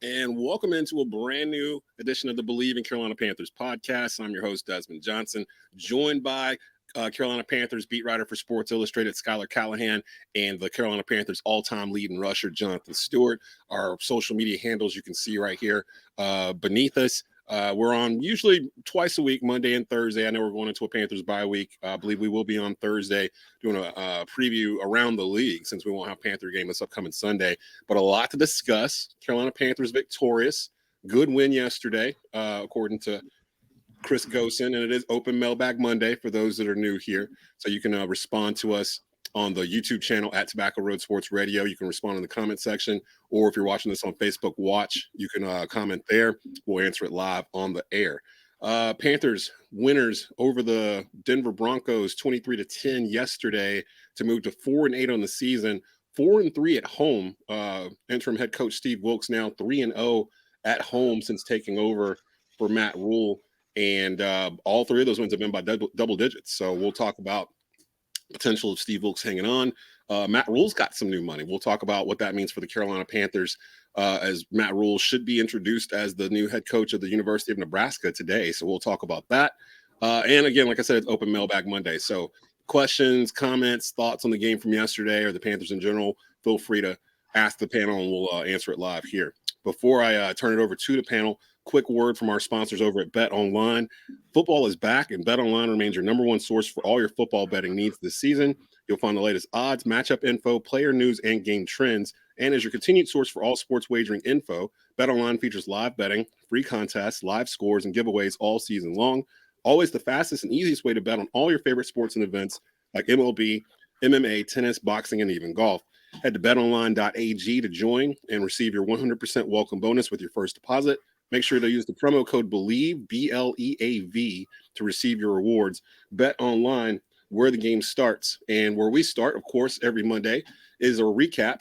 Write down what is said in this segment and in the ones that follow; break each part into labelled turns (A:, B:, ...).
A: And welcome into a brand new edition of the Bleav in Carolina Panthers podcast. I'm your host, Desmond Johnson, joined by Carolina Panthers beat writer for Sports Illustrated, Schuyler Callihan, and the Carolina Panthers all-time leading rusher, Jonathan Stewart. Our social media handles you can see right here beneath us. We're on usually twice a week, Monday and Thursday. I know we're going into a Panthers bye week. I believe we will be on Thursday doing a preview around the league since we won't have Panther game this upcoming Sunday. But a lot to discuss. Carolina Panthers victorious. Good win yesterday, according to Chris Gosen, and it is Open Mailbag Monday for those that are new here. So you can respond to us on the YouTube channel at Tobacco Road Sports Radio. You can respond in the comment section, or if you're watching this on Facebook Watch, you can comment there. We'll answer it live on the air. Panthers winners over the Denver Broncos 23-10 yesterday to move to 4-8 on the season, 4-3 at home. Interim head coach Steve Wilks now 3-0 at home since taking over for Matt Rhule. And all three of those wins have been by double digits. So we'll talk about potential of Steve Wilks hanging on. Matt Rhule's got some new money. We'll talk about what that means for the Carolina Panthers, as Matt Rhule should be introduced as the new head coach of the University of Nebraska today. So we'll talk about that. And again, like I said, it's Open Mailbag Monday. So questions, comments, thoughts on the game from yesterday or the Panthers in general, feel free to ask the panel and we'll answer it live here. Before I turn it over to the panel, quick word from our sponsors over at Bet Online. Football is back, and Bet Online remains your number one source for all your football betting needs this season. You'll find the latest odds, matchup info, player news, and game trends. And as your continued source for all sports wagering info, Bet Online features live betting, free contests, live scores, and giveaways all season long. Always the fastest and easiest way to bet on all your favorite sports and events like MLB, MMA, tennis, boxing, and even golf. Head to betonline.ag to join and receive your 100% welcome bonus with your first deposit. Make sure to use the promo code Bleav, B-L-E-A-V, to receive your rewards. Bet Online, where the game starts. And where we start, of course, every Monday is a recap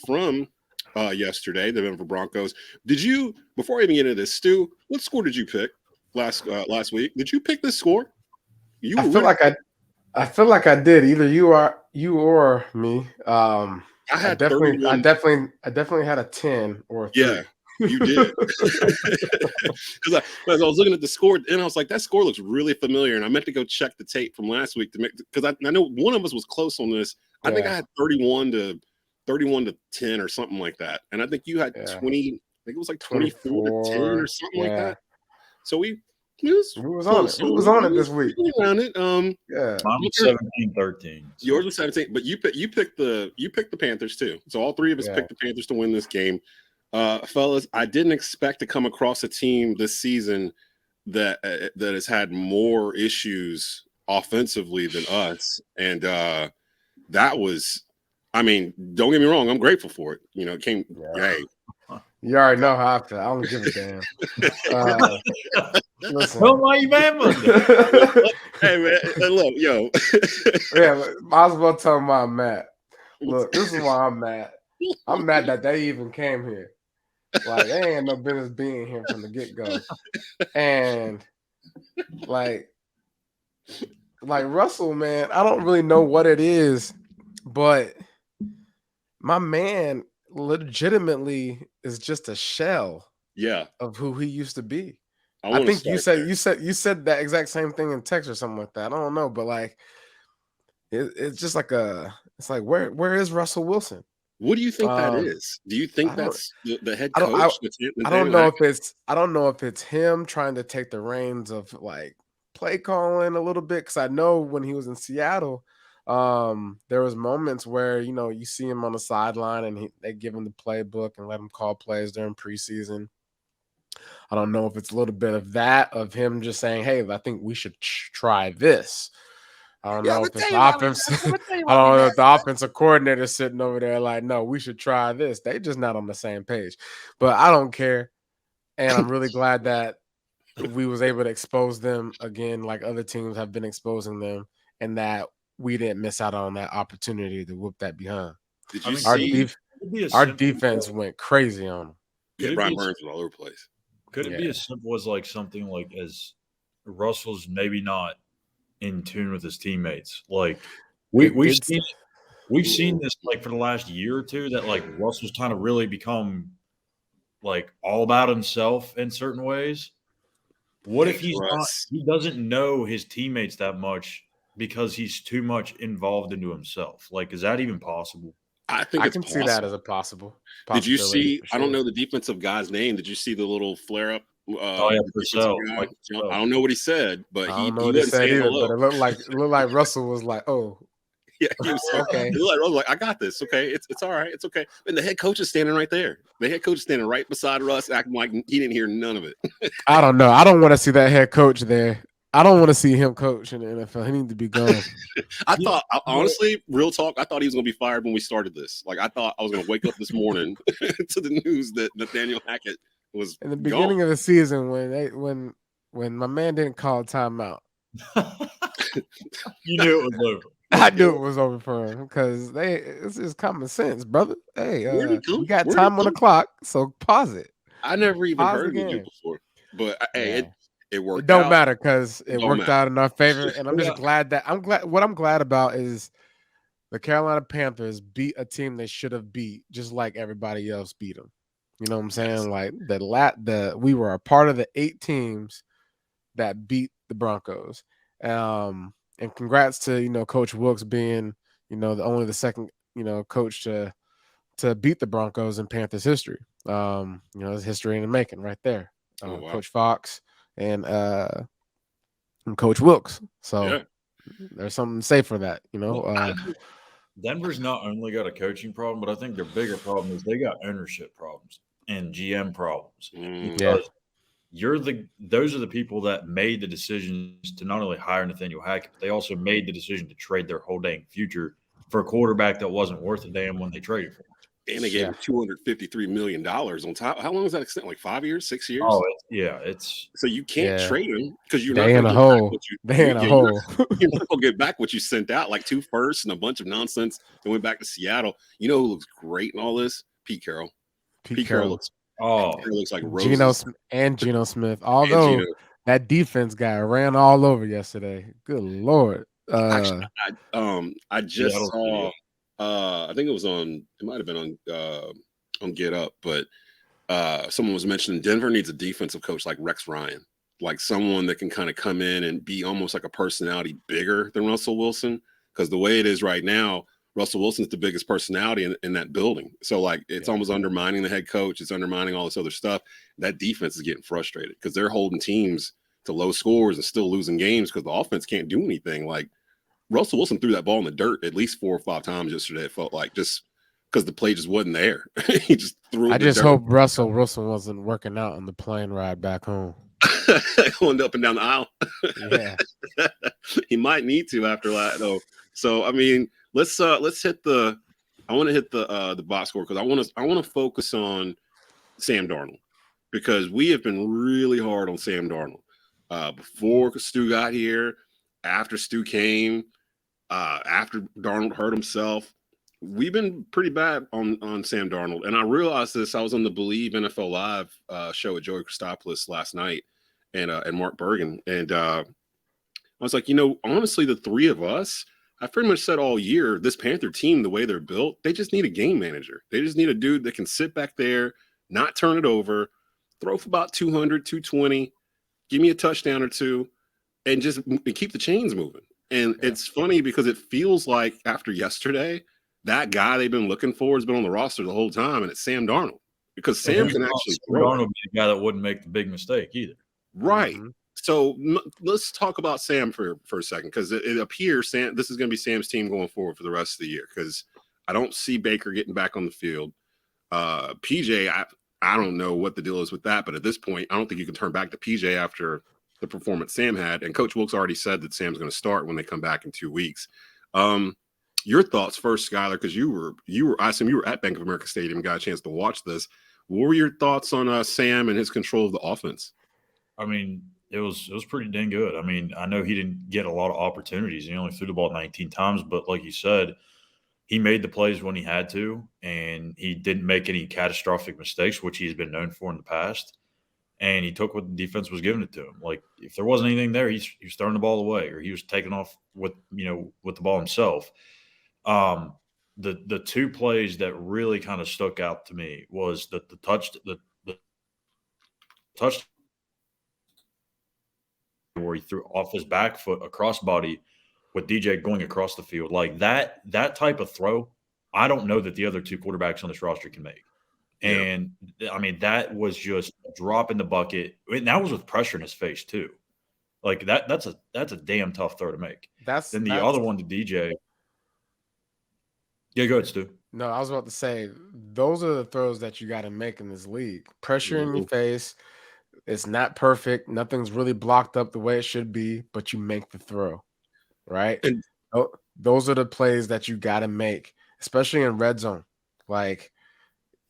A: from yesterday, the Denver Broncos. Did you, before I even get into this, Stu, what score did you pick last week? Did you pick this score?
B: I feel like I did. Either you or me. I definitely had a 10 or a 3.
A: Yeah. You did. Because I was looking at the score and I was like, that score looks really familiar. And I meant to go check the tape from last week to make, because I know one of us was close on this. I think I had 31 to 10 or something like that. And I think you had 20, I think it was like 24 to 10 or something like that. So we was on it.
B: Who was on it this week?
A: Around it.
C: Mine was 17-13.
A: Yours was 17, but you picked the Panthers too. So all three of us picked the Panthers to win this game. Fellas, I didn't expect to come across a team this season that has had more issues offensively than us, and that was, I mean, don't get me wrong, I'm grateful for it. You know, it came. Hey,
B: you already know how I feel. I don't give a damn. Listen,
C: why you mad?
A: Hey man, look, yo.
B: Might as well tell them I'm mad. Look, this is why I'm mad. I'm mad that they even came here. Like, they ain't no business being here from the get-go. And like Russell, man, I don't really know what it is, but my man legitimately is just a shell of who he used to be. I think you said that exact same thing in text or something like that. I don't know, but like it's just like it's like where is Russell Wilson?
A: What do you think that is? Do you think that's the head coach?
B: I don't know if it's him trying to take the reins of like play calling a little bit, because I know when he was in Seattle, there was moments where, you know, you see him on the sideline and they give him the playbook and let him call plays during preseason. I don't know if it's a little bit of that, of him just saying, hey, I think we should try this. I don't know if it's the offense. I don't know if the offensive coordinator is sitting over there like, no, we should try this. They just not on the same page. But I don't care. And I'm really glad that we was able to expose them again, like other teams have been exposing them, and that we didn't miss out on that opportunity to whoop that behind.
A: Did you see
B: our defense went crazy on them?
A: Yeah, Brian Burns was all over the place.
C: Could it be as simple as like something like as Russell's maybe not in tune with his teammates? Like we've seen this like for the last year or two, that like Russell's kind of really become like all about himself in certain ways. What if he's not? He doesn't know his teammates that much because he's too much involved into himself. Like, is that even possible?
A: I think
B: I can see that as a possibility.
A: Did you see?
B: Sure.
A: I don't know the defensive guy's name. Did you see the little flare up?
C: Purcell.
A: I don't know what he said, but
B: I don't know what he said either. But it looked like Russell was like, "Oh,
A: yeah, he was okay." Like, I got this. Okay, it's all right. It's okay. And the head coach is standing right there. The head coach is standing right beside Russ, acting like he didn't hear none of it.
B: I don't know. I don't want to see that head coach there. I don't want to see him coach in the NFL. He needs to be gone.
A: Honestly, real talk, I thought he was going to be fired when we started this. Like, I thought I was going to wake up this morning to the news that Nathaniel Hackett was
B: in the beginning of the season when my man didn't call timeout.
C: You knew it was over.
B: I knew it was over for him because it's common sense, brother. Hey, we got time on the clock, so pause it.
A: I never even heard of you before, but hey, it worked.
B: It don't matter because it worked out in our favor, and I'm just glad that What I'm glad about is the Carolina Panthers beat a team they should have beat, just like everybody else beat them. You know what I'm saying? Yes. Like we were a part of the 8 teams that beat the Broncos. And congrats to Coach Wilkes being the second coach to beat the Broncos in Panthers history. It's history in the making right there. Wow. Coach Fox and Coach Wilkes. So there's something to say for that.
C: Denver's not only got a coaching problem, but I think their bigger problem is they got ownership problems and GM problems. Because those are the people that made the decisions to not only hire Nathaniel Hackett, but they also made the decision to trade their whole dang future for a quarterback that wasn't worth a damn when they traded for him.
A: And they gave him $253 million on top. How long is that extent? Like 5 years, 6 years?
C: Oh, it's
A: so you can't trade him because you're
B: not going to get back
A: you're not going to get back what you sent out, like 2 firsts and a bunch of nonsense. They went back to Seattle. You know who looks great in all this? Pete Carroll. Pete Carroll looks. Looks like roses.
B: Geno Smith. Although that defense guy ran all over yesterday. Good Lord.
A: Actually, I just saw. I think it might have been on Get Up, but someone was mentioning Denver needs a defensive coach like Rex Ryan, like someone that can kind of come in and be almost like a personality bigger than Russell Wilson. Because the way it is right now, Russell Wilson's the biggest personality in that building. So like it's almost undermining the head coach. It's undermining all this other stuff. That defense is getting frustrated because they're holding teams to low scores and still losing games because the offense can't do anything. Like Russell Wilson threw that ball in the dirt at least 4 or 5 times yesterday. It felt like just because the play just wasn't there. He just threw it.
B: I just hope Russell Wilson wasn't working out on the plane ride back home.
A: Going up and down the aisle.
B: Yeah.
A: He might need to after that though. So I mean, let's hit the box score because I want to focus on Sam Darnold because we have been really hard on Sam Darnold. Before Stu got here, after Stu came, after Darnold hurt himself, we've been pretty bad on Sam Darnold. And I realized this. I was on the Bleav NFL Live show with Joey Christopoulos last night and Mark Bergen. And I was like, honestly, the 3 of us, I pretty much said all year, this Panther team, the way they're built, they just need a game manager. They just need a dude that can sit back there, not turn it over, throw for about 200, 220, give me a touchdown or 2, and just keep the chains moving. And it's funny because it feels like after yesterday, that guy they've been looking for has been on the roster the whole time, and it's Sam Darnold. Because Sam can actually throw.
C: Darnold would be the guy that wouldn't make the big mistake either.
A: Right. Mm-hmm. So let's talk about Sam for a second because it appears this is going to be Sam's team going forward for the rest of the year because I don't see Baker getting back on the field. PJ, I don't know what the deal is with that, but at this point, I don't think you can turn back to PJ after the performance Sam had. And Coach Wilkes already said that Sam's going to start when they come back in 2 weeks. Your thoughts first, Schuyler, because you were I assume you were at Bank of America Stadium and got a chance to watch this. What were your thoughts on Sam and his control of the offense?
C: I mean, it was pretty dang good. I mean, I know he didn't get a lot of opportunities. He only threw the ball 19 times, but like you said, he made the plays when he had to, and he didn't make any catastrophic mistakes, which he's been known for in the past. And he took what the defense was giving it to him. Like if there wasn't anything there, he was throwing the ball away, or he was taking off with the ball himself. The 2 plays that really kind of stuck out to me was the touchdown where he threw off his back foot a crossbody with DJ going across the field. Like that type of throw, I don't know that the other two quarterbacks on this roster can make.
A: Yeah.
C: And I mean, that was just a drop in the bucket. And that was with pressure in his face too. Like that's a damn tough throw to make. Then the other one to DJ. Yeah, go ahead, Stu.
B: No, I was about to say those are the throws that you got to make in this league. Pressure in your face. It's not perfect. Nothing's really blocked up the way it should be, but you make the throw, right?
A: And
B: those are the plays that you got to make, especially in red zone. Like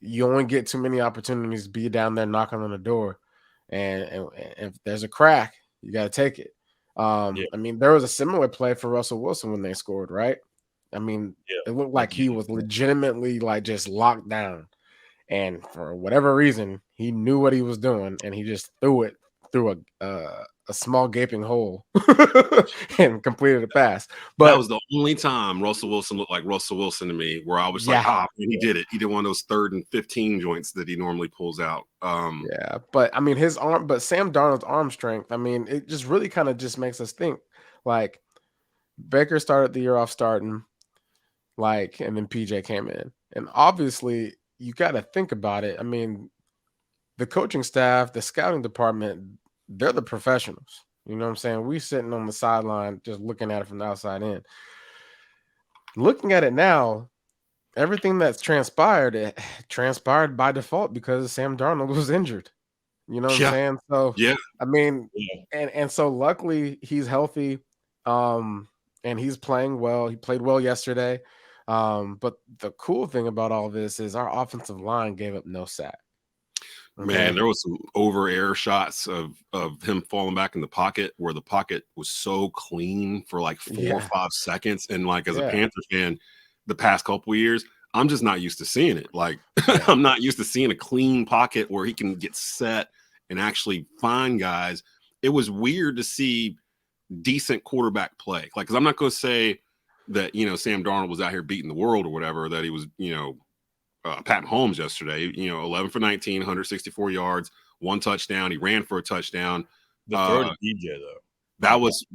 B: you only get too many opportunities to be down there knocking on the door, and if there's a crack, you got to take it. I mean, there was a similar play for Russell Wilson when they scored, right? I mean, it looked like he was legitimately like just locked down. And for whatever reason, he knew what he was doing, and he just threw it through a small gaping hole and completed a pass. But
A: that was the only time Russell Wilson looked like Russell Wilson to me, where I was like, he did it. He did one of those 3rd and 15 joints that he normally pulls out.
B: But I mean, Sam Darnold's arm strength, I mean, it just really kind of just makes us think like Baker started the year off starting, like, and then PJ came in, and obviously you got to think about it. I mean, the coaching staff, the scouting department, they're the professionals. You know what I'm saying? We sitting on the sideline just looking at it from the outside in. Looking at it now, everything that's transpired, it transpired by default because Sam Darnold was injured. You know what I'm saying? So, I mean, and so luckily he's healthy, and he's playing well. He played well yesterday. But the cool thing about all this is our offensive line gave up no sack.
A: Okay? Man, there was some over air shots of him falling back in the pocket where the pocket was so clean for like 4 or 5 seconds. And like as a Panthers fan, the past couple of years, I'm just not used to seeing it. Like I'm not used to seeing a clean pocket where he can get set and actually find guys. It was weird to see decent quarterback play. Like, because I'm not going to say that, Sam Darnold was out here beating the world or whatever, that he was, Pat Mahomes yesterday, 11 for 19, 164 yards, 1 touchdown. He ran for a touchdown.
C: The throw to DJ, though.
A: That was,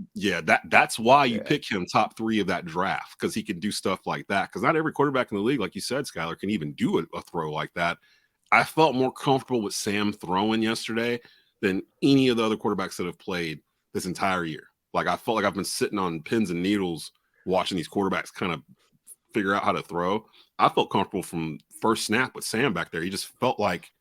A: that's why you pick him top 3 of that draft, because he can do stuff like that. Because not every quarterback in the league, like you said, Schuyler, can even do a throw like that. I felt more comfortable with Sam throwing yesterday than any of the other quarterbacks that have played this entire year. Like, I felt like I've been sitting on pins and needles watching these quarterbacks kind of figure out how to throw. I felt comfortable from first snap with Sam back there. He just felt like,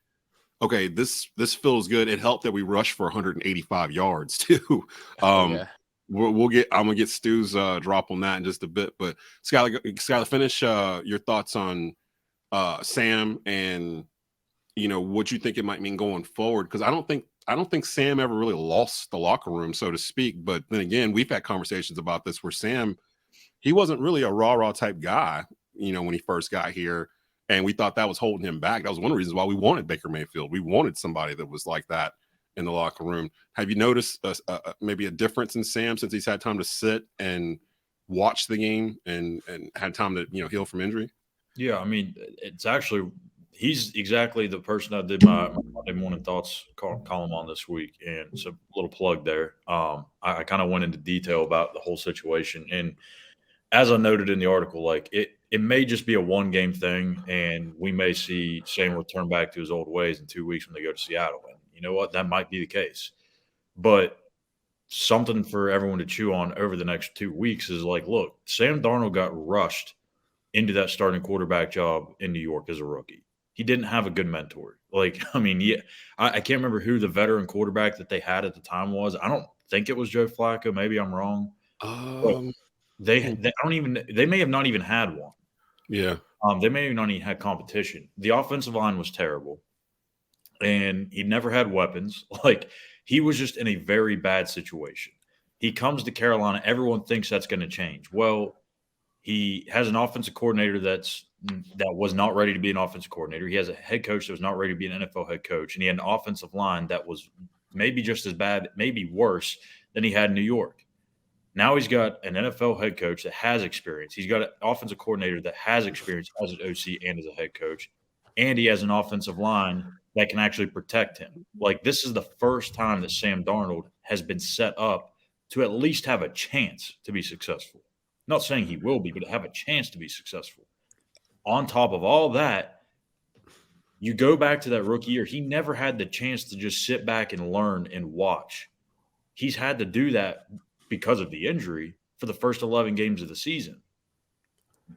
A: okay, this feels good. It helped that we rushed for 185 yards too. I'm gonna get Stu's drop on that in just a bit. But Schuyler, finish your thoughts on Sam and what you think it might mean going forward, because I don't think Sam ever really lost the locker room, so to speak. But then again, we've had conversations about this where Sam, he wasn't really a rah-rah type guy, when he first got here, and we thought that was holding him back. That was one of the reasons why we wanted Baker Mayfield. We wanted somebody that was like that in the locker room. Have you noticed maybe a difference in Sam since he's had time to sit and watch the game and had time to heal from injury? Yeah,
C: I mean, it's actually, he's exactly the person I did my Monday Morning Thoughts column on this week, and it's a little plug there. I kind of went into detail about the whole situation, and as I noted in the article, like it may just be a 1-game thing, and we may see Sam return back to his old ways in 2 weeks when they go to Seattle. And you know what? That might be the case. But something for everyone to chew on over the next 2 weeks is like, look, Sam Darnold got rushed into that starting quarterback job in New York as a rookie. He didn't have a good mentor. Like, I mean, I can't remember who the veteran quarterback that they had at the time was. I don't think it was Joe Flacco. Maybe I'm wrong. They may have not even had one.
A: Yeah.
C: They may have not even had competition. The offensive line was terrible, and he never had weapons. Like, he was just in a very bad situation. He comes to Carolina. Everyone thinks that's going to change. Well, he has an offensive coordinator that was not ready to be an offensive coordinator. He has a head coach that was not ready to be an NFL head coach, and he had an offensive line that was maybe just as bad, maybe worse than he had in New York. Now he's got an NFL head coach that has experience. He's got an offensive coordinator that has experience as an OC and as a head coach. And he has an offensive line that can actually protect him. Like, this is the first time that Sam Darnold has been set up to at least have a chance to be successful. Not saying he will be, but to have a chance to be successful. On top of all that, you go back to that rookie year, he never had the chance to just sit back and learn and watch. He's had to do that because of the injury for the first 11 games of the season.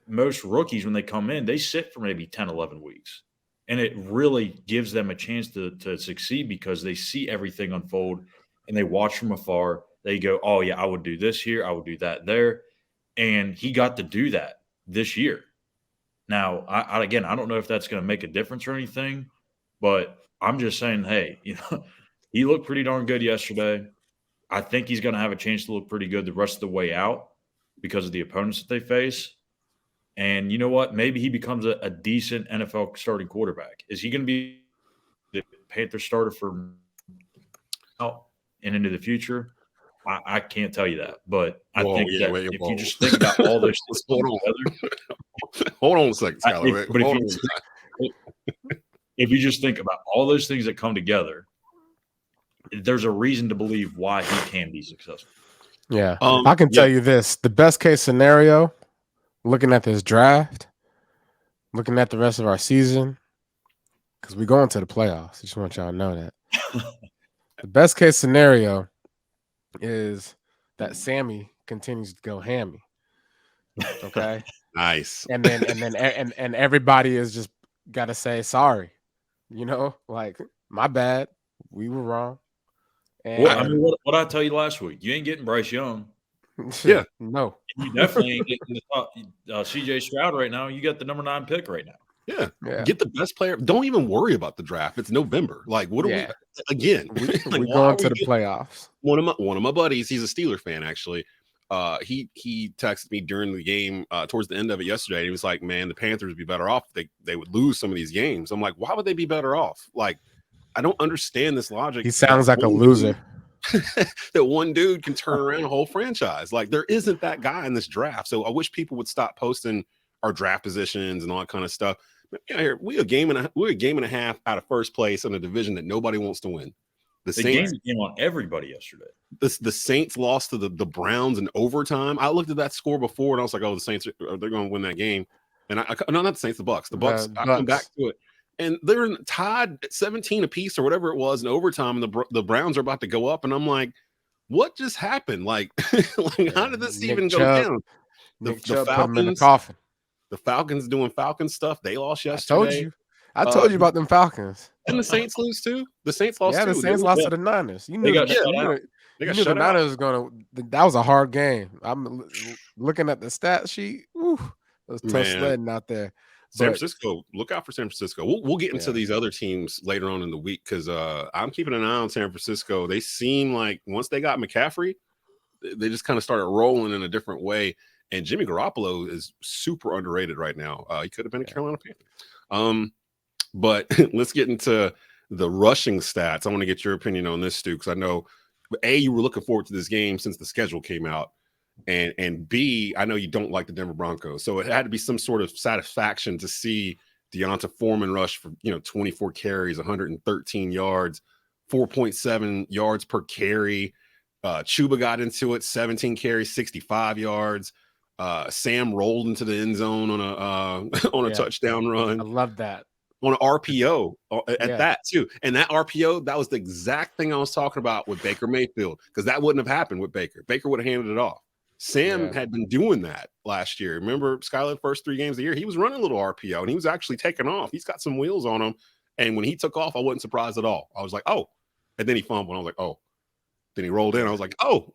C: Most rookies, when they come in, they sit for maybe 10, 11 weeks. And it really gives them a chance to succeed because they see everything unfold and they watch from afar. They go, oh, yeah, I would do this here. I would do that there. And he got to do that this year. Now, I don't know if that's going to make a difference or anything, but I'm just saying, hey, he looked pretty darn good yesterday. I think he's going to have a chance to look pretty good the rest of the way out because of the opponents that they face. And you know what? Maybe he becomes a decent NFL starting quarterback. Is he going to be the Panther starter for out and into the future? I can't tell you that, but I think that if you just think about all those things together,
A: hold on a second, Schuyler.
C: But if you just think about all those things that come together, there's a reason to believe why he can be successful.
B: Yeah, I can tell you this: the best case scenario, looking at this draft, looking at the rest of our season, because we're going to the playoffs. I just want y'all to know that. The best case scenario is that Sammy continues to go hammy. Okay.
A: Nice.
B: And everybody is just got to say sorry. Like, my bad. We were wrong. And
C: what I tell you last week, you ain't getting Bryce Young.
A: Yeah.
B: No.
C: You definitely ain't getting the top CJ Stroud right now. You got the number 9 pick right now.
A: Yeah. Get the best player. Don't even worry about the draft. It's November. Like, what are we again?
B: We're going to the playoffs.
A: One of my buddies, he's a Steeler fan, actually. He texted me during the game towards the end of it yesterday. And he was like, man, the Panthers would be better off if they would lose some of these games. I'm like, why would they be better off? Like, I don't understand this logic.
B: He sounds like a loser.
A: That one dude can turn around a whole franchise. Like, there isn't that guy in this draft. So I wish people would stop posting our draft positions and all that kind of stuff. We're a game and a half out of first place in a division that nobody wants to win. The Saints
C: game on everybody yesterday.
A: The Saints lost to the Browns in overtime. I looked at that score before and I was like, oh, the Saints they're going to win that game. And no, not the Saints, the Bucks. The Bucks. I come back to it, and they're tied at 17 apiece or whatever it was in overtime. And the Browns are about to go up, and I'm like, what just happened? Like, how did this even go down? The Falcons put him in the coffin. The Falcons doing Falcon stuff. They lost yesterday.
B: I told you about them Falcons.
A: Didn't the Saints lose too? The Saints lost too.
B: Yeah, the Saints lost to the Niners. You knew the Niners was going to – that was a hard game. I'm looking at the stat sheet. Whew, it was tough sledding out there.
A: San Francisco, look out for San Francisco. We'll get into these other teams later on in the week because I'm keeping an eye on San Francisco. They seem like once they got McCaffrey, they just kind of started rolling in a different way. And Jimmy Garoppolo is super underrated right now. He could have been a Carolina Panther. But let's get into the rushing stats. I want to get your opinion on this, Stu, because I know, A, you were looking forward to this game since the schedule came out. And B, I know you don't like the Denver Broncos. So it had to be some sort of satisfaction to see Deonta Foreman rush for 24 carries, 113 yards, 4.7 yards per carry. Chuba got into it, 17 carries, 65 yards. Sam rolled into the end zone on a touchdown run.
B: I love that.
A: On an RPO at that too. And that RPO, that was the exact thing I was talking about with Baker Mayfield, because that wouldn't have happened with Baker. Baker would have handed it off. Sam had been doing that last year. Remember, Schuyler, first 3 games of the year, he was running a little RPO and he was actually taking off. He's got some wheels on him. And when he took off, I wasn't surprised at all. I was like, oh. And then he fumbled. And I was like, oh. Then he rolled in. I was like, oh.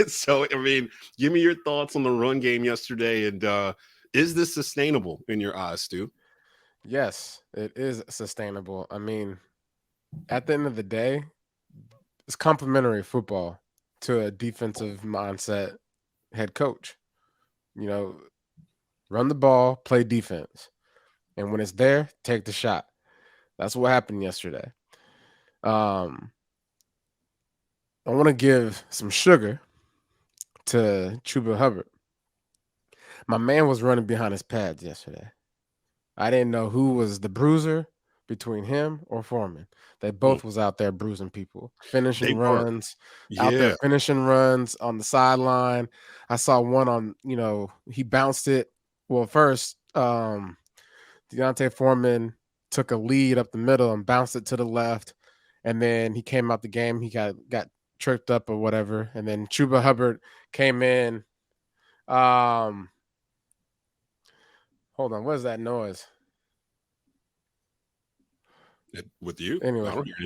A: So, I mean, give me your thoughts on the run game yesterday. And is this sustainable in your eyes, Stu?
B: Yes, it is sustainable. I mean, at the end of the day, it's complementary football to a defensive mindset head coach. Run the ball, play defense. And when it's there, take the shot. That's what happened yesterday. I want to give some sugar to Chuba Hubbard. My man was running behind his pads yesterday. I didn't know who was the bruiser, between him or Foreman. They both was out there bruising people, finishing runs, out there finishing runs on the sideline. I saw one on, he bounced it. Well, first, Deontay Foreman took a lead up the middle and bounced it to the left. And then he came out the game. He got tripped up or whatever. And then Chuba Hubbard came in. Hold on. What is that noise?
A: With you?
B: Anyway,
A: I don't hear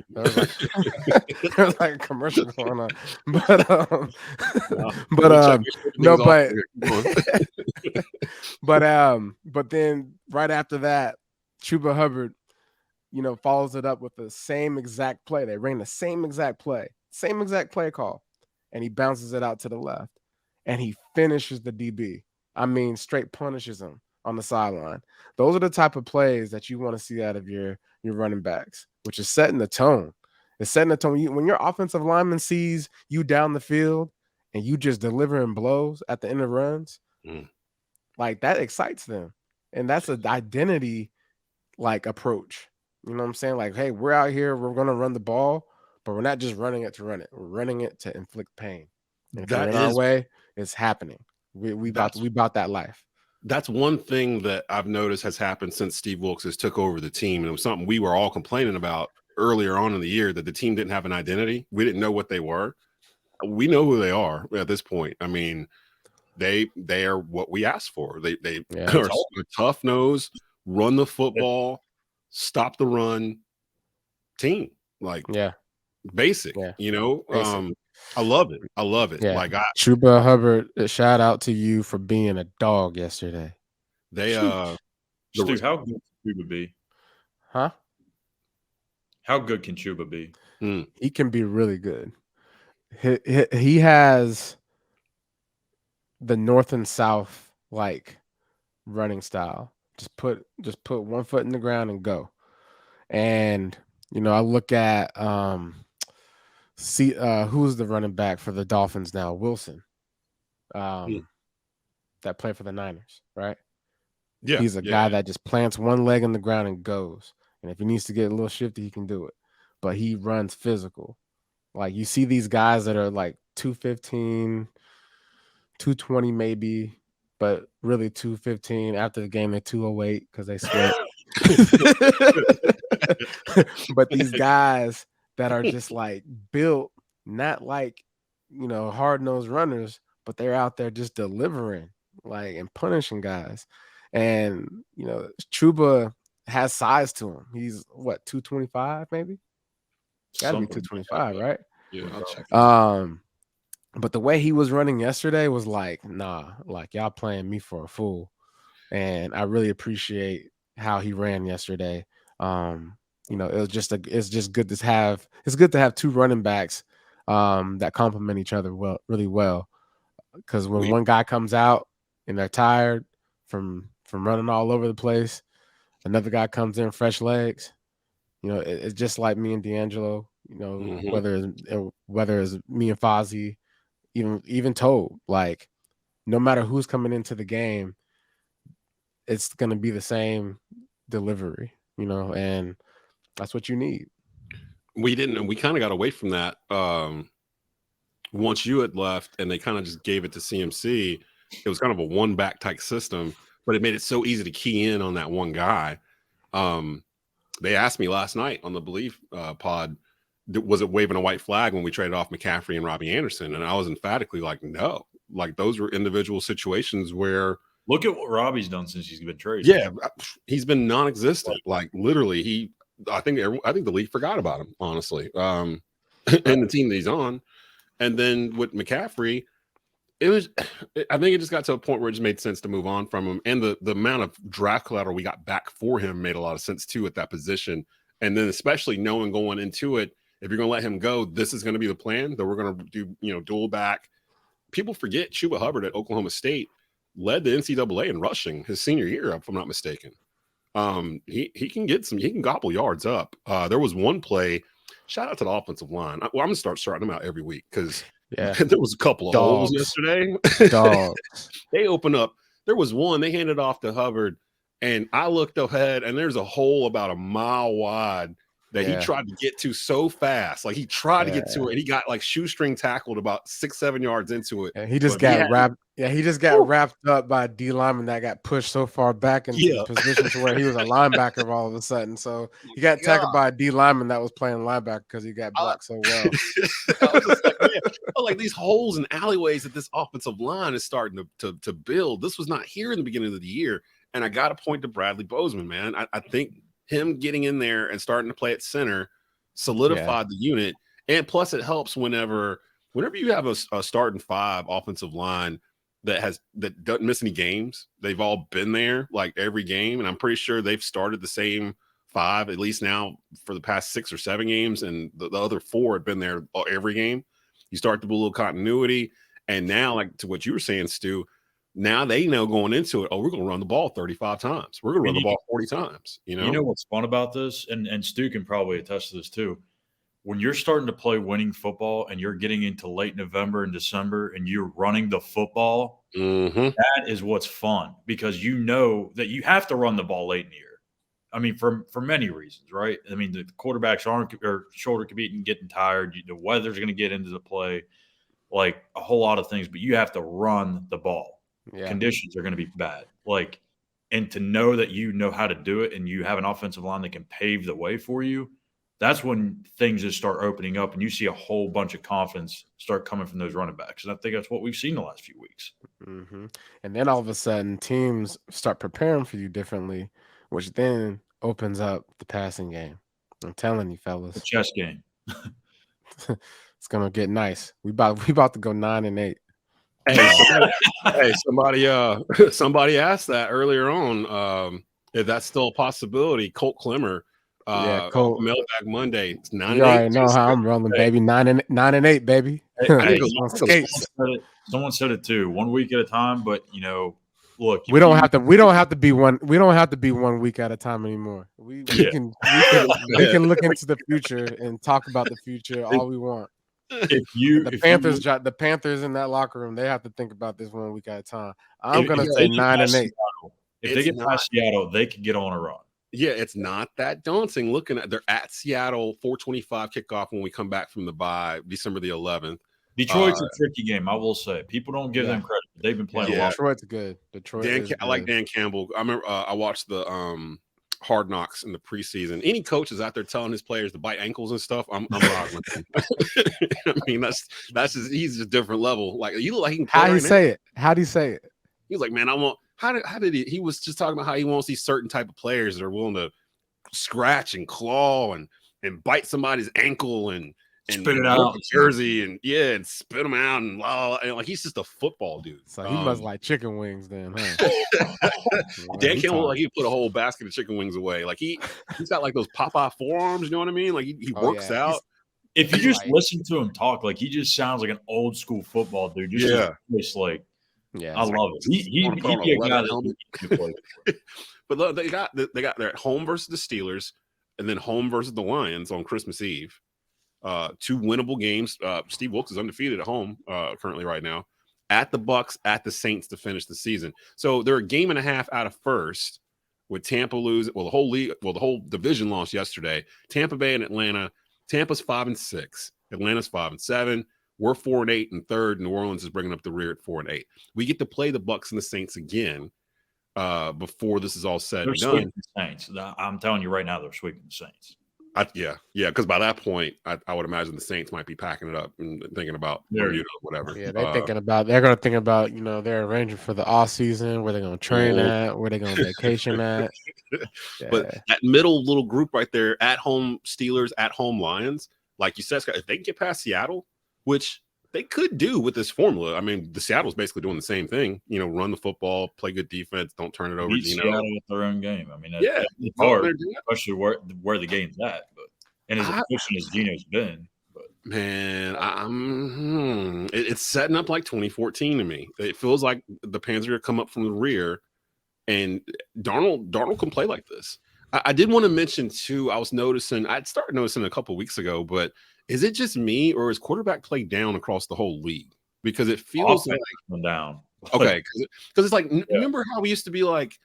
B: there was like a commercial going on. But then right after that, Chuba Hubbard, follows it up with the same exact play. They ran the same exact play call, and he bounces it out to the left, and he finishes the DB. I mean, straight punishes him on the sideline. Those are the type of plays that you want to see out of your running backs, which is setting the tone. It's setting the tone. When your offensive lineman sees you down the field and you just delivering blows at the end of runs, like that excites them. And that's an identity like approach. You know what I'm saying? Like, hey, we're out here, we're going to run the ball, but we're not just running it to run it. We're running it to inflict pain. And if they're in our way, it's happening. We bought that life.
A: That's one thing that I've noticed has happened since Steve Wilks has took over the team. And it was something we were all complaining about earlier on in the year, that the team didn't have an identity. We didn't know what they were. We know who they are at this point. I mean, they are what we asked for. They are a tough nose, run the football, stop the run team. Like, basic, basic. I love it. Yeah. Like
B: Chuba Hubbard, shout out to you for being a dog yesterday.
C: Stu, how good can Chuba be?
B: Huh?
C: How good can Chuba be?
B: He can be really good. He has the north and south like running style. Just put one foot in the ground and go. And I look at who's the running back for the Dolphins now? Wilson. That played for the Niners, right?
A: Yeah.
B: He's a guy that just plants one leg in the ground and goes. And if he needs to get a little shifty, he can do it. But he runs physical. Like, you see these guys that are like 215, 220 maybe, but really 215. After the game, they're 208 because they sweat. But these guys that are just like built, not like, hard-nosed runners, but they're out there just delivering, like, and punishing guys. And, Chuba has size to him. He's what, 225 maybe? Gotta be 225, right?
A: Yeah, I'll check.
B: But the way he was running yesterday was like, nah, like y'all playing me for a fool. And I really appreciate how he ran yesterday. It's just good to have. It's good to have two running backs that complement each other really well. Because when one guy comes out and they're tired from running all over the place, another guy comes in fresh legs. It's just like me and D'Angelo. Whether it's me and Fozzie, even Toad. Like, no matter who's coming into the game, it's going to be the same delivery. And that's what you need.
A: We kind of got away from that once you had left, and they kind of just gave it to CMC. It was kind of a one back type system, but it made it so easy to key in on that one guy. They asked me last night on the Bleav pod, was it waving a white flag when we traded off McCaffrey and Robbie Anderson? And I was emphatically like, no. Like, those were individual situations where.
C: Look at what Robbie's done since he's been traded.
A: Yeah, he's been non-existent. Like, literally, I think the league forgot about him, honestly, and the team that he's on. And then with McCaffrey, I think it just got to a point where it just made sense to move on from him. And the amount of draft collateral we got back for him made a lot of sense too at that position. And then especially knowing going into it, if you're going to let him go, this is going to be the plan, that we're going to do, dual back. People forget Chuba Hubbard at Oklahoma State led the NCAA in rushing his senior year, if I'm not mistaken. He can gobble yards up. There was one play, shout out to the offensive line. I'm going to start starting them out every week because there was a couple of holes yesterday.
B: Dogs.
A: They opened up. There was one, they handed off to Hubbard. And I looked ahead, and there's a hole about a mile wide that he tried to get to so fast. Like, he tried to get to it, and he got like shoestring tackled about 6-7 yards into it.
B: And he just got wrapped. Yeah, he just got wrapped up by a D lineman that got pushed so far back into position to where he was a linebacker all of a sudden. So he got tackled by a D lineman that was playing linebacker because he got blocked so well.
A: I was just like, man, like these holes and alleyways that this offensive line is starting to build. This was not here in the beginning of the year. And I got to point to Bradley Bozeman, man. I think him getting in there and starting to play at center solidified the unit. And plus, it helps whenever you have a starting 5 offensive line that doesn't miss any games. They've all been there like every game, and I'm pretty sure they've started the same 5 at least now for the past 6 or 7 games, and the other 4 have been there every game. You start to build a little continuity, and now, like to what you were saying, Stu, now they know going into it, we're going to run the ball 35 times. We're going to run the ball 40 times. You know
C: what's fun about this, and Stu can probably attest to this too. When you're starting to play winning football and you're getting into late November and December and you're running the football, that is what's fun, because you know that you have to run the ball late in the year. I mean, for many reasons, right? I mean, the quarterback's arm or shoulder could be getting tired. The weather's going to get into the play, like a whole lot of things, but you have to run the ball. Yeah. Conditions are going to be bad. Like, and to know that you know how to do it and you have an offensive line that can pave the way for you, that's when things just start opening up and you see a whole bunch of confidence start coming from those running backs. And I think that's what we've seen the last few weeks.
B: And then all of a sudden teams start preparing for you differently, which then opens up the passing game. I'm telling you, fellas.
C: The chess game.
B: It's going to get nice. We about to go 9-8.
A: Hey, somebody asked that earlier on. If that's still a possibility, Colt Klemmer.
B: Colt.
A: Mailbag Monday. It's 9-8.
B: You already know how I'm rolling, baby. 9-8, baby.
C: Someone said it too. 1 week at a time, but look,
B: we don't have to be 1 week at a time anymore. We can look into the future and talk about the future all we want. The Panthers in that locker room, they have to think about this 1 week at a time. I'm gonna say 9-8.
C: If they get past Seattle, they could get on a run.
A: Yeah, it's not that daunting. They're at Seattle, 4:25 kickoff when we come back from the bye, December the 11th.
C: Detroit's a tricky game, I will say. People don't give them credit. They've been playing a lot.
B: Detroit's good.
A: I like Dan Campbell. I remember I watched the Hard Knocks in the preseason. Any coaches out there telling his players to bite ankles and stuff, I'm riding with him. I mean, that's just he's just different level. Like, you look like he can play.
B: How do you say it?
A: He's like, man, I want. How did he was just talking about how he wants these certain type of players that are willing to scratch and claw and bite somebody's ankle and
C: spit it out
A: jersey and spit them out and like he's just a football dude.
B: So he must like chicken wings then, huh?
A: Dan Campbell look like he put a whole basket of chicken wings away. Like he's got like those Popeye forearms, you know what I mean? Like he works out.
C: If you just listen to him talk, like he just sounds like an old school football dude. Just like. Yeah, I love it. He'd be a guy that
A: But look, they got they're at home versus the Steelers, and then home versus the Lions on Christmas Eve. 2 winnable games. Steve Wilkes is undefeated at home currently right now. At the Bucks, at the Saints to finish the season. So they're a game and a half out of first, with Tampa lose. Well, the whole division lost yesterday. Tampa Bay and Atlanta. Tampa's 5-6. Atlanta's 5-7. We're 4-8 in third. New Orleans is bringing up the rear at 4-8. We get to play the Bucks and the Saints again before this is all said and done.
C: The Saints. I'm telling you right now, they're sweeping the Saints.
A: Because by that point, I would imagine the Saints might be packing it up and thinking about whatever.
B: Yeah, they're going to think about, they're arranging for the off season, where they're going to train at, where they're going to vacation at. Yeah.
A: But that middle little group right there, at home Steelers, at home Lions, like you said, Scott, if they can get past Seattle, which they could do with this formula. I mean, the Seattle's basically doing the same thing. Run the football, play good defense, don't turn it over.
C: Seattle with their own game. I mean, it's hard, especially where the game's at. But and as efficient as Gino's been,
A: man, it's setting up like 2014 to me. It feels like the Panthers are going to come up from the rear, and Darnold can play like this. I did want to mention too. I'd started noticing a couple of weeks ago, but. Is it just me, or is quarterback play down across the whole league? Because it feels like
C: down.
A: Okay, because it's like remember how we used to be like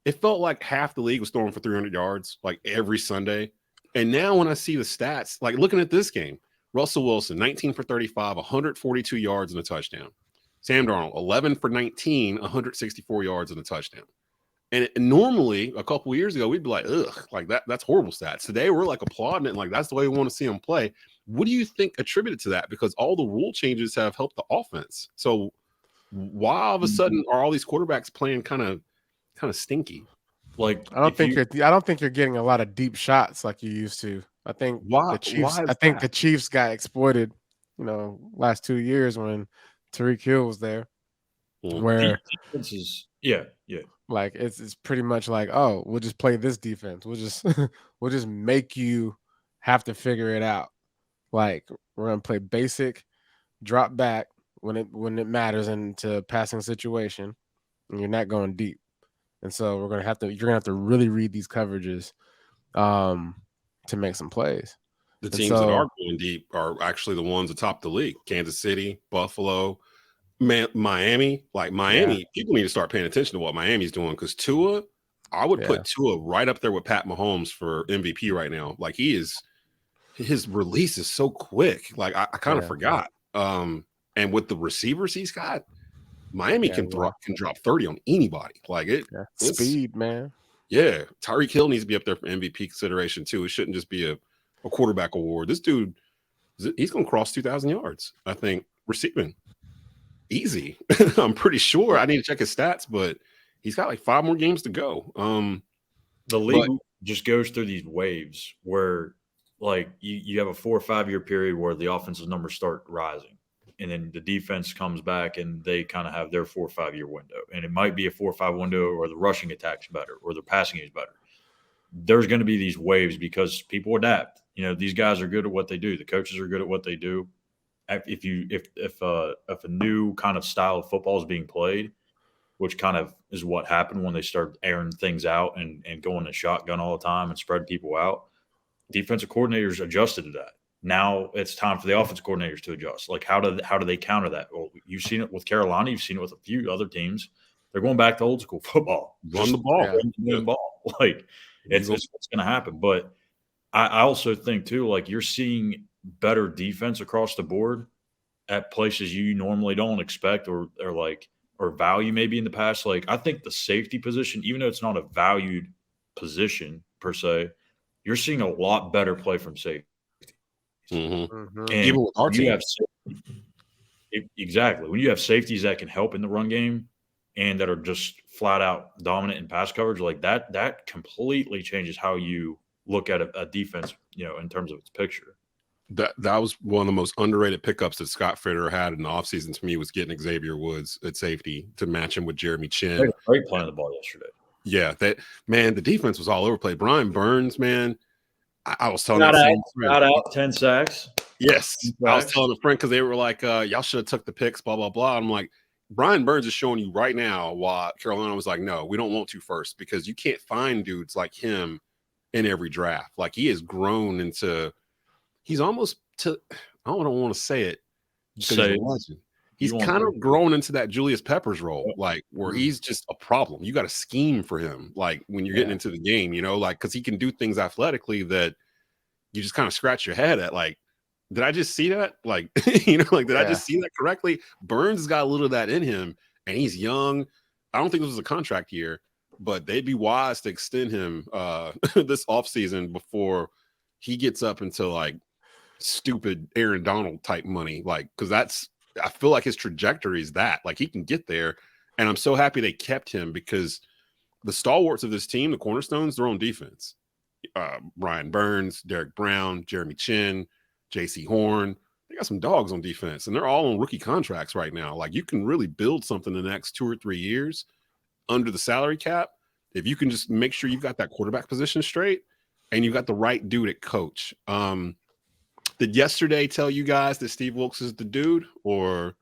A: it felt like half the league was throwing for 300 yards like every Sunday. And now when I see the stats, like looking at this game, Russell Wilson, 19 for 35, 142 yards and a touchdown. Sam Darnold, 11 for 19, 164 yards and a touchdown. And normally, a couple of years ago, we'd be like, ugh, like that's horrible stats. Today, we're like applauding it, and like that's the way we want to see him play. What do you think attributed to that? Because all the rule changes have helped the offense. So why all of a sudden are all these quarterbacks playing kind of stinky?
B: Like I don't think you're getting a lot of deep shots like you used to. I think the Chiefs got exploited, last 2 years when Tyreek Hill was there. Where like it's pretty much like, oh, we'll just play this defense. We'll just make you have to figure it out. Like we're gonna play basic, drop back when it matters into a passing situation, and you're not going deep. And so you're gonna have to really read these coverages to make some plays.
A: The teams that are going deep are actually the ones atop the league: Kansas City, Buffalo, Miami. Like Miami, people need to start paying attention to what Miami's doing, because Tua, I would put Tua right up there with Pat Mahomes for MVP right now. Like his release is so quick. Like I kind of forgot. And with the receivers he's got, Miami can drop 30 on anybody. Like it's
B: speed, man.
A: Yeah, Tyreek Hill needs to be up there for MVP consideration too. It shouldn't just be a quarterback award. This dude, he's going to cross 2,000 yards, I think, receiving. Easy. I'm pretty sure. I need to check his stats, but he's got like 5 more games to go.
C: The league just goes through these waves where like you have a 4 or 5 year period where the offensive numbers start rising, and then the defense comes back and they kind of have their 4 or 5 year window. And it might be a 4 or 5 window where the rushing attack's better or the passing is better. There's going to be these waves because people adapt. These guys are good at what they do. The coaches are good at what they do. If a new kind of style of football is being played, which kind of is what happened when they started airing things out and going to shotgun all the time and spread people out, defensive coordinators adjusted to that. Now it's time for the offensive coordinators to adjust. Like how do they counter that? Well, you've seen it with Carolina. You've seen it with a few other teams. They're going back to old school football.
A: Run the ball.
C: Run the ball. Like it's what's going to happen. But I also think too, like you're seeing better defense across the board at places you normally don't expect or value maybe in the past. Like I think the safety position, even though it's not a valued position per se, you're seeing a lot better play from safety.
A: Mm-hmm.
C: And even with our team, exactly. When you have safeties that can help in the run game and that are just flat out dominant in pass coverage, like that completely changes how you look at a defense, in terms of its picture.
A: That was one of the most underrated pickups that Scott Fritter had in the offseason to me, was getting Xavier Woods at safety to match him with Jeremy Chin.
C: They were great playing the ball yesterday.
A: Yeah, the defense was all over play. Brian Burns, man, I was telling
C: Not out 10 sacks.
A: Yes, 10 sacks. I was telling a friend because they were like, y'all should have took the picks, blah, blah, blah. I'm like, Brian Burns is showing you right now why Carolina was like, no, we don't want to first, because you can't find dudes like him in every draft. Like he has grown into – he's almost to, I don't want to say it. He's kind of grown into that Julius Peppers role, like where he's just a problem. You got to scheme for him, like when you're getting into the game, like because he can do things athletically that you just kind of scratch your head at. Like, did I just see that? Like, did I just see that correctly? Burns has got a little of that in him, and he's young. I don't think this was a contract year, but they'd be wise to extend him this offseason before he gets up into like stupid Aaron Donald type money, like, because I feel like his trajectory is that, like, he can get there. And I'm so happy they kept him, because the stalwarts of this team, the cornerstones, they're on defense. Brian Burns, Derek Brown, Jeremy Chin, J.C. Horn, they got some dogs on defense, and they're all on rookie contracts right now. Like, you can really build something in the next 2 or 3 years under the salary cap if you can just make sure you've got that quarterback position straight and you've got the right dude at coach. Did yesterday tell you guys that Steve Wilks is the dude, or?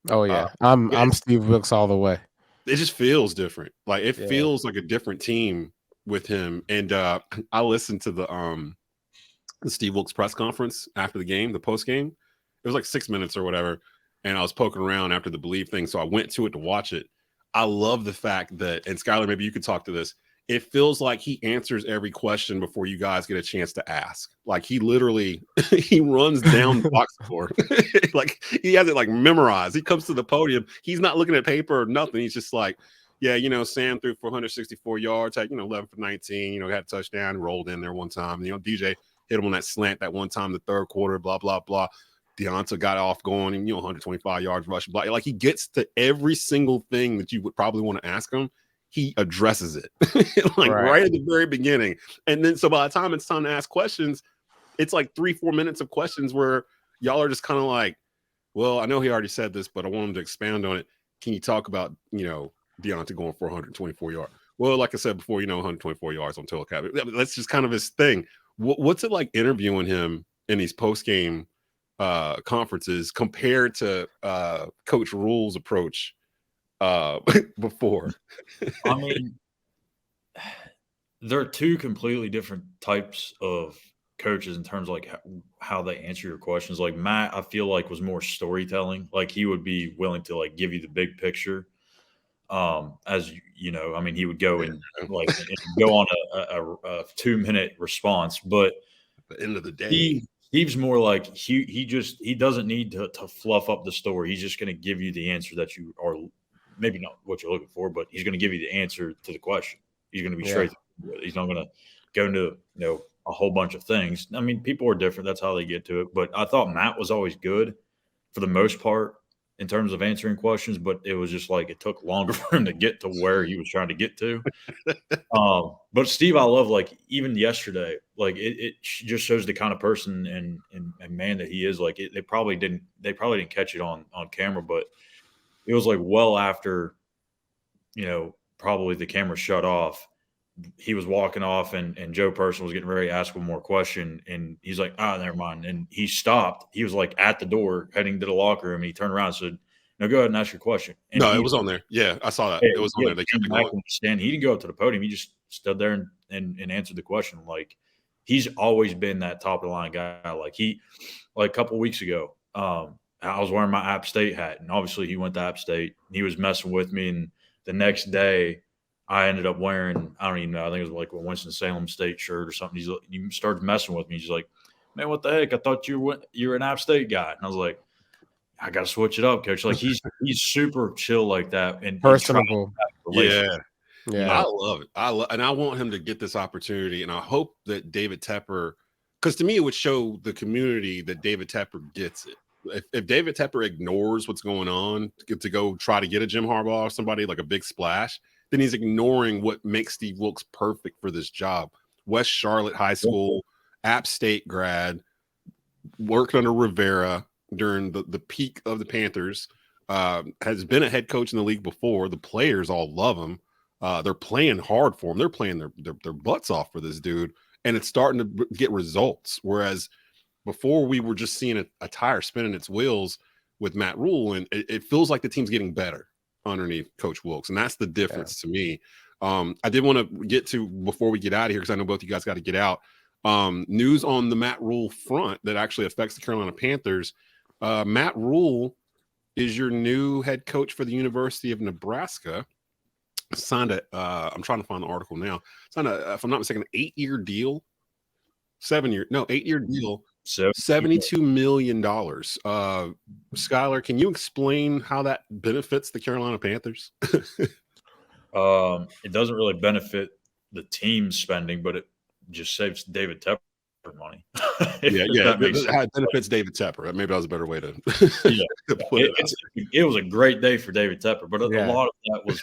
A: Oh yeah,
B: I'm Steve Wilks all the way.
A: It just feels different. Like it feels like a different team with him. And I listened to the Steve Wilks press conference after the game, the post game. It was like 6 minutes or whatever, and I was poking around after the Bleav thing, so I went to it to watch it. I love the fact that, and Schuyler, maybe you could talk to this. It feels like he answers every question before you guys get a chance to ask. Like he literally, he runs down the box score. Like he has it like memorized. He comes to the podium. He's not looking at paper or nothing. He's just like, yeah, Sam threw for 164 yards, had, 11 for 19, had a touchdown, rolled in there one time. DJ hit him on that slant that one time, the third quarter, blah, blah, blah. Deonta got off going and, 125 yards rushing. Like he gets to every single thing that you would probably want to ask him. He addresses it right at the very beginning. And then so by the time it's time to ask questions, it's like 3-4 minutes of questions where y'all are just kind of like, well, I know he already said this, but I want him to expand on it. Can you talk about, Deonta going for 124 yards? Well, like I said before, 124 yards on telecap. That's just kind of his thing. What's it like interviewing him in these post-game conferences compared to Coach Rhule's approach before?
C: I mean, they're two completely different types of coaches in terms of like how they answer your questions. Like Matt, I feel like was more storytelling. Like he would be willing to like give you the big picture. As I mean, he would go and like go on a 2-minute response, but
A: at the end of the day,
C: Steve's more like he doesn't need to fluff up the story. He's just going to give you the answer that you are. Maybe not what you're looking for, but he's going to give you the answer to the question. He's going to be straight through it. He's not going to go into a whole bunch of things. I mean, people are different. That's how they get to it. But I thought Matt was always good for the most part in terms of answering questions, but it was just like it took longer for him to get to where he was trying to get to. But Steve, I love, like, even yesterday, like it just shows the kind of person and man that he is. Like they probably didn't catch it on camera, but it was like well after, probably the camera shut off. He was walking off and Joe Person was getting ready to ask one more question. And he's like, never mind. And he stopped. He was like at the door heading to the locker room. And he turned around and said, no, go ahead and ask your question. And
A: no, it was on there. Yeah, I saw that. It was on there. They kept it going.
C: He didn't go up to the podium. He just stood there and answered the question. Like he's always been that top of the line guy. Like a couple of weeks ago, I was wearing my App State hat, and obviously he went to App State. And he was messing with me, and the next day I ended up wearing, I don't even know, I think it was like a Winston-Salem State shirt or something. He started messing with me. He's like, man, what the heck? I thought you were an App State guy. And I was like, I got to switch it up, coach. Like he's super chill like that. And
B: personable.
A: Yeah. I love it. And I want him to get this opportunity. And I hope that David Tepper, because to me, it would show the community that David Tepper gets it. If David Tepper ignores what's going on to go try to get a Jim Harbaugh or somebody like a big splash, then he's ignoring what makes Steve Wilks perfect for this job. West Charlotte High School, App State grad, worked under Rivera during the peak of the Panthers, has been a head coach in the league before. The players all love him. They're playing hard for him. They're playing their butts off for this dude, and it's starting to get results. Whereas before we were just seeing a tire spinning its wheels with Matt Rhule, and it feels like the team's getting better underneath Coach Wilks, and that's the difference to me. I did want to get to, before we get out of here, because I know both of you guys got to get out, news on the Matt Rhule front that actually affects the Carolina Panthers. Matt Rhule is your new head coach for the University of Nebraska. Signed I'm trying to find the article now. Signed if I'm not mistaken, 8-year deal. 8-year deal. $72 million. Schuyler, can you explain how that benefits the Carolina Panthers?
C: It doesn't really benefit the team's spending, but it just saves David Tepper money.
A: It benefits David Tepper. Maybe that was a better way to put it.
C: It was a great day for David Tepper, but a lot of that was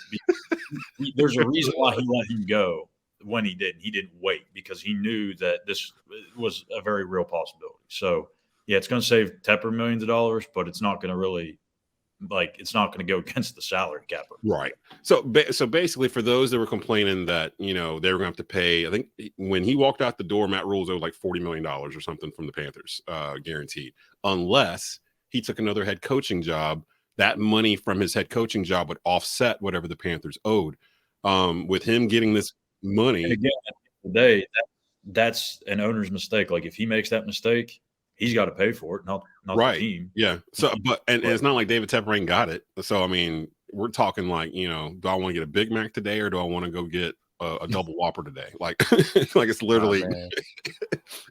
C: there's a reason why he let him go when he didn't. He didn't wait because he knew that this was a very real possibility. So, it's going to save Tepper millions of dollars, but it's not going to really it's not going to go against the salary cap.
A: Right. So basically, for those that were complaining that, they were going to have to pay, I think when he walked out the door, Matt Rhule was owed like $40 million or something from the Panthers, guaranteed, unless he took another head coaching job. That money from his head coaching job would offset whatever the Panthers owed. With him getting this money.
C: And again, at the end of the day, that's an owner's mistake. Like if he makes that mistake, he's got to pay for it, not the team.
A: Yeah. So, and it's not like David Tepper ain't got it. So, I mean, we're talking like, do I want to get a Big Mac today or do I want to go get a double Whopper today? Like, like it's literally,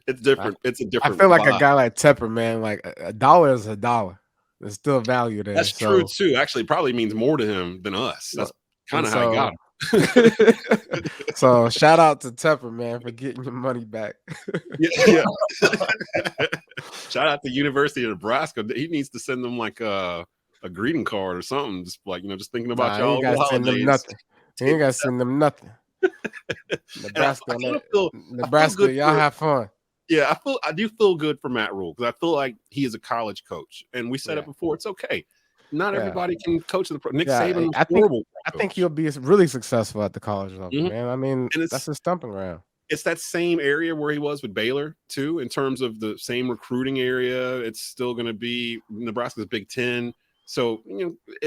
A: it's different. It's a different.
B: I feel like
A: vibe.
B: a guy like Tepper, man. Like a dollar is a dollar. There's still value there.
A: That's true too. Actually, it probably means more to him than us. That's kind of how he got him.
B: So shout out to Tepper, man, for getting your money back.
A: Yeah. Shout out to University of Nebraska. He needs to send them like a greeting card or something. Just like, just thinking about y'all.
B: He ain't got to send them nothing. He ain't got to send them nothing. Nebraska, y'all have fun.
A: Yeah, I do feel good for Matt Rhule because I feel like he is a college coach, and we said it before. It's okay. Not everybody can coach the pro. Nick Saban was horrible.
B: I think he'll be really successful at the college level, man. I mean, that's his stomping ground.
A: It's that same area where he was with Baylor too, in terms of the same recruiting area. It's still going to be Nebraska's Big Ten, so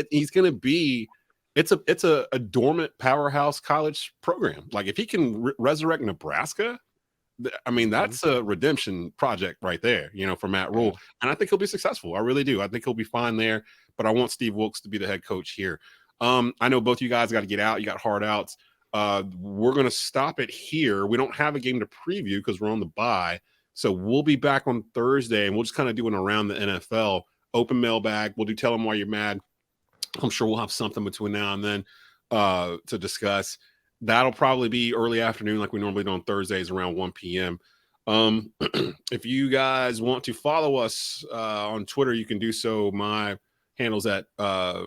A: he's going to be. It's a dormant powerhouse college program. Like if he can resurrect Nebraska. I mean, that's a redemption project right there, for Matt Rhule. And I think he'll be successful. I really do. I think he'll be fine there. But I want Steve Wilkes to be the head coach here. I know both you guys got to get out. You got hard outs. We're going to stop it here. We don't have a game to preview because we're on the bye. So we'll be back on Thursday, and we'll just kind of do an around the NFL open mailbag. We'll do Tell Them Why You're Mad. I'm sure we'll have something between now and then to discuss. That'll probably be early afternoon like we normally do on Thursdays around 1 p.m. If you guys want to follow us on Twitter, you can do so. My handle's at _Dez,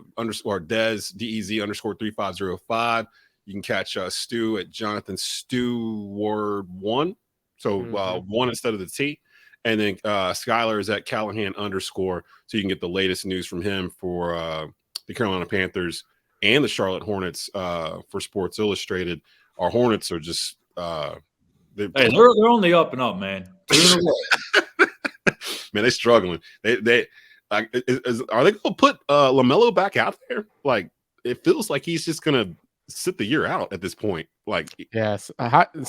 A: DEZ _3505. You can catch Stu at Jonathan Stewart 1. So 1 instead of the T. And then Schuyler is at Callihan _ So you can get the latest news from him for the Carolina Panthers and the Charlotte Hornets for Sports Illustrated. Our Hornets are just
C: they're on the up and up, man.
A: Man, they're struggling. They are they going to put LaMelo back out there? Like it feels like he's just going to sit the year out at this point. Like
B: yes, ankle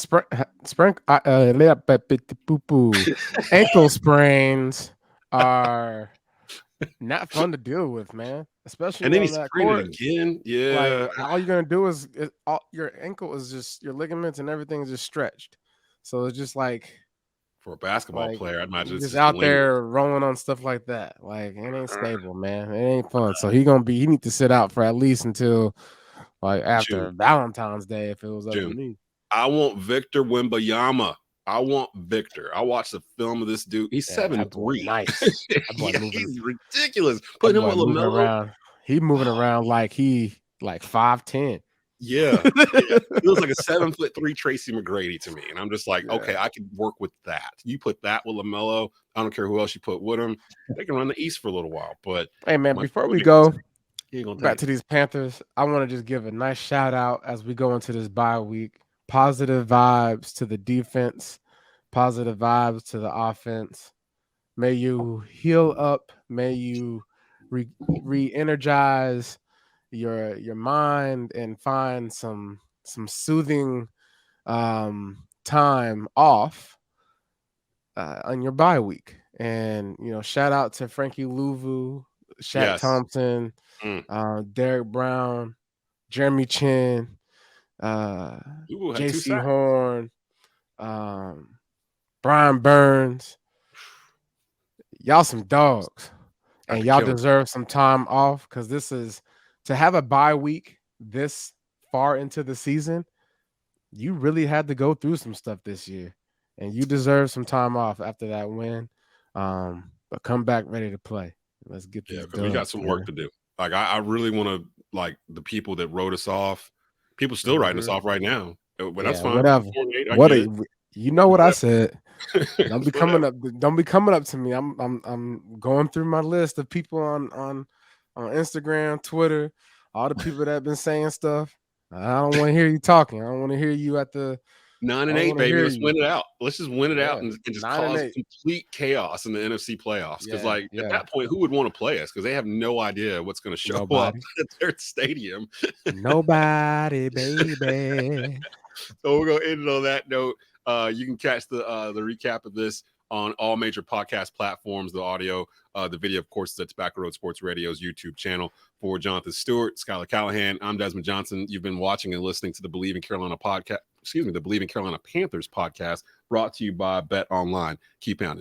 B: sprains are not fun to deal with, man. Especially
A: and then he's
B: that
A: sprained it again. Yeah,
B: like, all you're gonna do is your ankle is just your ligaments and everything is just stretched. So it's just like
A: for a basketball player, I'd imagine
B: he's
A: it's
B: just out there rolling on stuff like that. Like it ain't stable, man. It ain't fun. So he need to sit out for at least until like after Valentine's Day if it was up to me.
A: I want Victor Wembanyama. I want Victor. I watched the film of this dude. He's 7'3". Nice. He's ridiculous. Put him with LaMelo.
B: He moving around like he like 5'10".
A: Yeah. It feels like a 7'3" Tracy McGrady to me. And I'm just like, okay, I can work with that. You put that with LaMelo. I don't care who else you put with him. They can run the East for a little while. But
B: hey, man, before we go back to these Panthers, I want to just give a nice shout out as we go into this bye week. Positive vibes to the defense, positive vibes to the offense. May you heal up. May you re-energize your mind and find some soothing time off on your bye week. And shout out to Frankie Louvu, Shaq Thompson, Derek Brown, Jeremy Chin. J.C. Horn, Brian Burns, y'all some dogs, and y'all deserve some time off because this is to have a bye week this far into the season. You really had to go through some stuff this year, and you deserve some time off after that win. But come back ready to play. Let's get this done.
A: We got some work to do. Like I really want to like the people that wrote us off. People still writing us off right now, but that's fine.
B: Whatever. You know what I said? Don't be coming up. Don't be coming up to me. I'm going through my list of people on Instagram, Twitter, all the people that have been saying stuff. I don't want to hear you talking. I don't want to hear you at the
A: 9-8, baby. Let's win it out. Let's just win it out and just cause complete chaos in the NFC playoffs. Because at that point, who would want to play us? Because they have no idea what's going to show up at their stadium.
B: Nobody, baby.
A: So we're going to end it on that note. You can catch the recap of this on all major podcast platforms. The audio, the video, of course, is at Tobacco Road Sports Radio's YouTube channel. For Jonathan Stewart, Schuyler Callihan, I'm Desmond Johnson. You've been watching and listening to the Bleav in Carolina podcast. The Bleav in Carolina Panthers podcast, brought to you by Bet Online. Keep pounding.